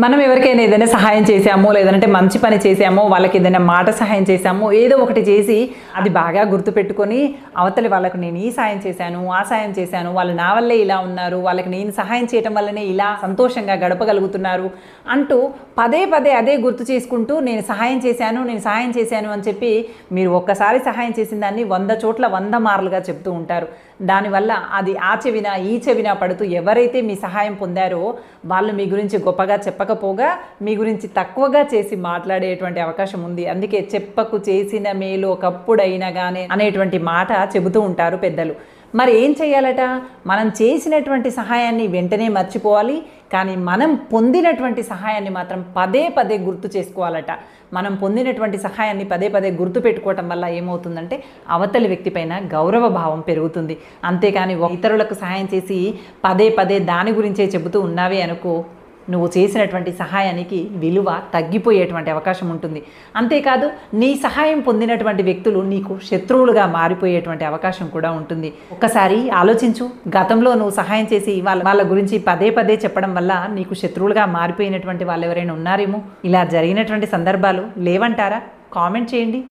మనం ఎవరికైనా ఏదైనా సహాయం చేశామో లేదంటే మంచి పని చేశామో వాళ్ళకి ఏదైనా మాట సహాయం చేశామో ఏదో ఒకటి చేసి అది బాగా గుర్తుపెట్టుకొని అవతలి వాళ్ళకు నేను ఈ సాయం చేశాను ఆ సాయం చేశాను వాళ్ళు నా వల్లే ఇలా ఉన్నారు వాళ్ళకి నేను సహాయం చేయటం వల్లనే ఇలా సంతోషంగా గడపగలుగుతున్నారు అంటూ పదే పదే అదే గుర్తు చేసుకుంటూ నేను సహాయం చేశాను అని చెప్పి మీరు ఒక్కసారి సహాయం చేసిన దాన్ని 100 చోట్ల 100 మార్లుగా చెప్తూ ఉంటారు. దానివల్ల అది ఆ చెవిన ఈ చెవిన పడుతూ ఎవరైతే మీ సహాయం పొందారో వాళ్ళు మీ గురించి గొప్పగా చెప్పకపోగా మీ గురించి తక్కువగా చేసి మాట్లాడేటువంటి అవకాశం ఉంది. అందుకే చెప్పకు చేసిన మేలు ఒకప్పుడైనా కానీ అనేటువంటి మాట చెబుతూ ఉంటారు పెద్దలు. మరి ఏం చేయాలట? మనం చేసినటువంటి సహాయాన్ని వెంటనే మర్చిపోవాలి, కానీ మనం పొందినటువంటి సహాయాన్ని మాత్రం పదే పదే గుర్తు చేసుకోవాలట. మనం పొందినటువంటి సహాయాన్ని పదే పదే గుర్తు పెట్టుకోవటం వల్ల ఏమవుతుందంటే అవతలి వ్యక్తి పైన గౌరవ భావం పెరుగుతుంది. అంతేకాని ఇతరులకు సహాయం చేసి పదే పదే దాని గురించే చెబుతూ ఉన్నావే అనుకో, నువ్వు చేసినటువంటి సహాయానికి విలువ తగ్గిపోయేటువంటి అవకాశం ఉంటుంది. అంతేకాదు నీ సహాయం పొందినటువంటి వ్యక్తులు నీకు శత్రువులుగా మారిపోయేటువంటి అవకాశం కూడా ఉంటుంది. ఒక్కసారి ఆలోచించు, గతంలో నువ్వు సహాయం చేసి వాళ్ళ గురించి పదే పదే చెప్పడం వల్ల నీకు శత్రువులుగా మారిపోయినటువంటి వాళ్ళు ఎవరైనా ఉన్నారేమో? ఇలా జరిగినటువంటి సందర్భాలు లేవంటారా? కామెంట్ చేయండి.